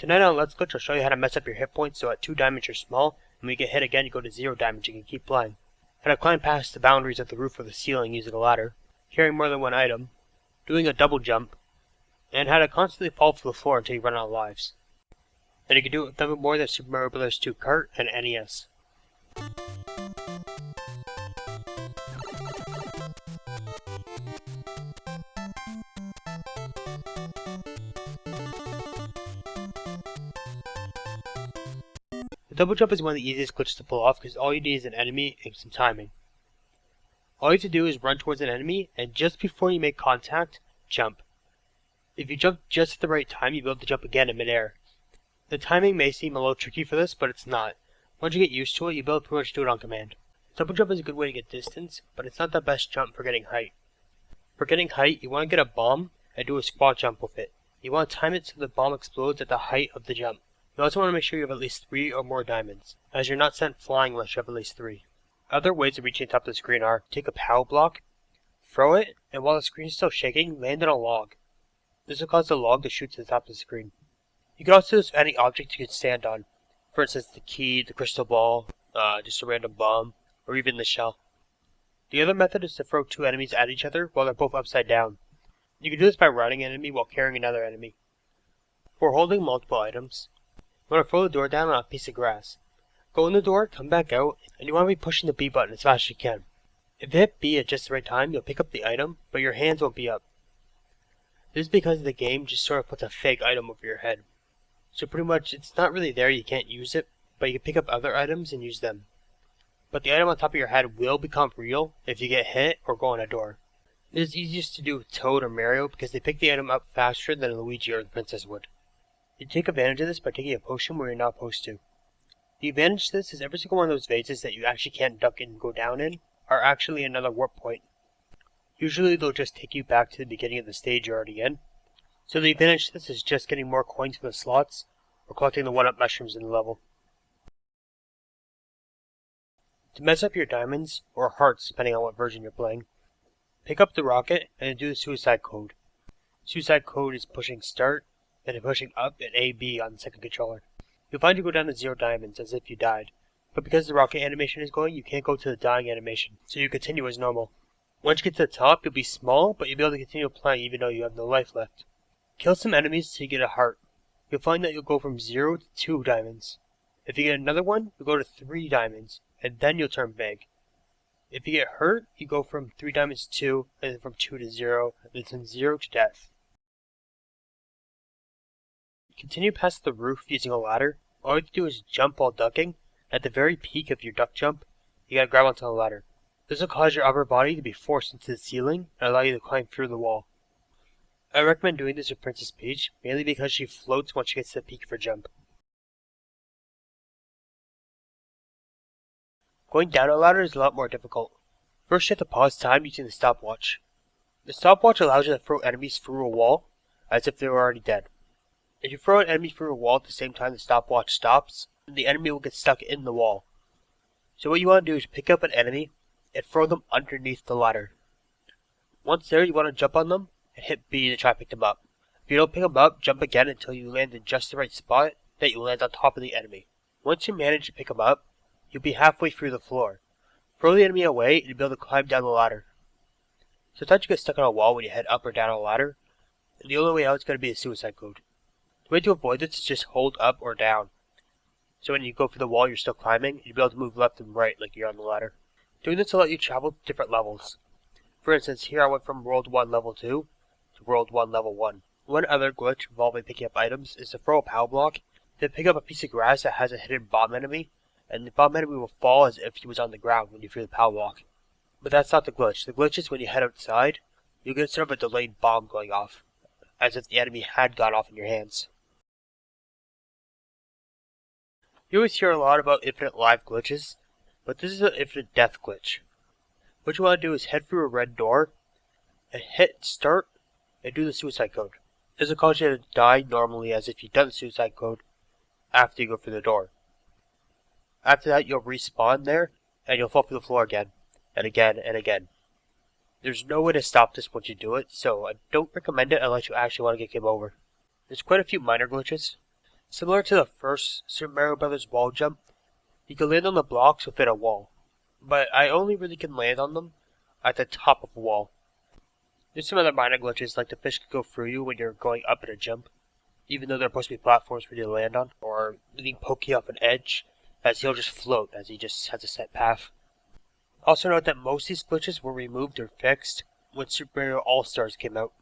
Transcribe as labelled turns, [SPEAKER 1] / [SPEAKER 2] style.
[SPEAKER 1] Tonight on Let's Glitch, I'll show you how to mess up your hit points so at 2 diamonds you're small, and when you get hit again you go to 0 diamonds and you can keep flying. How to climb past the boundaries of the roof or the ceiling using a ladder, carrying more than one item, doing a double jump, and how to constantly fall to the floor until you run out of lives. And you can do it with nothing more than Super Mario Bros. 2 Kart and NES. The double jump is one of the easiest glitches to pull off because all you need is an enemy and some timing. All you have to do is run towards an enemy and just before you make contact, jump. If you jump just at the right time, you'll be able to jump again in midair. The timing may seem a little tricky for this, but it's not. Once you get used to it, you'll be able to pretty much do it on command. Double jump is a good way to get distance, but it's not the best jump for getting height. For getting height, you want to get a bomb and do a squat jump with it. You want to time it so the bomb explodes at the height of the jump. You also want to make sure you have at least 3 or more diamonds, as you're not sent flying unless you have at least 3. Other ways of reaching the top of the screen are take a POW block, throw it, and while the screen is still shaking, land on a log. This will cause the log to shoot to the top of the screen. You can also use any object you can stand on. For instance, the key, the crystal ball, just a random bomb, or even the shell. The other method is to throw 2 enemies at each other while they're both upside down. You can do this by riding an enemy while carrying another enemy. For holding multiple items, you want to throw the door down on a piece of grass. Go in the door, come back out, and you want to be pushing the B button as fast as you can. If you hit B at just the right time, you'll pick up the item, but your hands won't be up. This is because the game just sort of puts a fake item over your head. So pretty much, it's not really there, you can't use it, but you can pick up other items and use them. But the item on top of your head will become real if you get hit or go on a door. It is easiest to do with Toad or Mario because they pick the item up faster than Luigi or the Princess would. You take advantage of this by taking a potion where you're not supposed to. The advantage to this is every single one of those vases that you actually can't duck and go down in are actually another warp point. Usually they'll just take you back to the beginning of the stage you're already in. So the advantage to this is just getting more coins from the slots or collecting the 1-up mushrooms in the level. To mess up your diamonds, or hearts depending on what version you're playing, pick up the rocket and do the suicide code. Suicide code is pushing start, and then pushing up and AB on the second controller. You'll find you go down to 0 diamonds as if you died, but because the rocket animation is going, you can't go to the dying animation, so you continue as normal. Once you get to the top, you'll be small, but you'll be able to continue playing even though you have no life left. Kill some enemies till you get a heart. You'll find that you'll go from 0 to 2 diamonds. If you get another one, you'll go to 3 diamonds, and then you'll turn big. If you get hurt, you go from 3 diamonds to 2, and then from 2 to 0, and then from 0 to death. Continue past the roof using a ladder. All you have to do is jump while ducking. At the very peak of your duck jump, you gotta grab onto the ladder. This will cause your upper body to be forced into the ceiling and allow you to climb through the wall. I recommend doing this with Princess Peach, mainly because she floats once she gets to the peak of her jump. Going down a ladder is a lot more difficult. First you have to pause time using the stopwatch. The stopwatch allows you to throw enemies through a wall, as if they were already dead. If you throw an enemy through a wall at the same time the stopwatch stops, the enemy will get stuck in the wall. So what you want to do is pick up an enemy and throw them underneath the ladder. Once there, you want to jump on them and hit B to try to pick them up. If you don't pick them up, jump again until you land in just the right spot that you land on top of the enemy. Once you manage to pick them up, you'll be halfway through the floor. Throw the enemy away and you'll be able to climb down the ladder. Sometimes you get stuck on a wall when you head up or down a ladder, and the only way out is going to be a suicide code. The way to avoid this is just hold up or down. So when you go for the wall you're still climbing, you'll be able to move left and right like you're on the ladder. Doing this will let you travel to different levels. For instance, here I went from World 1 Level 2 to World 1 Level 1. One other glitch involving picking up items is to throw a POW block, then pick up a piece of grass that has a hidden bomb enemy, and the bomb enemy will fall as if he was on the ground when you throw the POW block. But that's not the glitch. The glitch is when you head outside, you get sort of a delayed bomb going off, as if the enemy had gone off in your hands. You always hear a lot about infinite life glitches, but this is an infinite death glitch. What you want to do is head through a red door, and hit start, and do the suicide code. This will cause you to die normally as if you've done the suicide code after you go through the door. After that you'll respawn there, and you'll fall through the floor again, and again, and again. There's no way to stop this once you do it, so I don't recommend it unless you actually want to get game over. There's quite a few minor glitches. Similar to the first Super Mario Bros. Wall jump, you can land on the blocks within a wall, but I only really can land on them at the top of a wall. There's some other minor glitches, like the fish can go through you when you're going up in a jump, even though they're supposed to be platforms for you to land on, or leaving Pokey off an edge, as he'll just float, as he just has a set path. Also note that most of these glitches were removed or fixed when Super Mario All-Stars came out.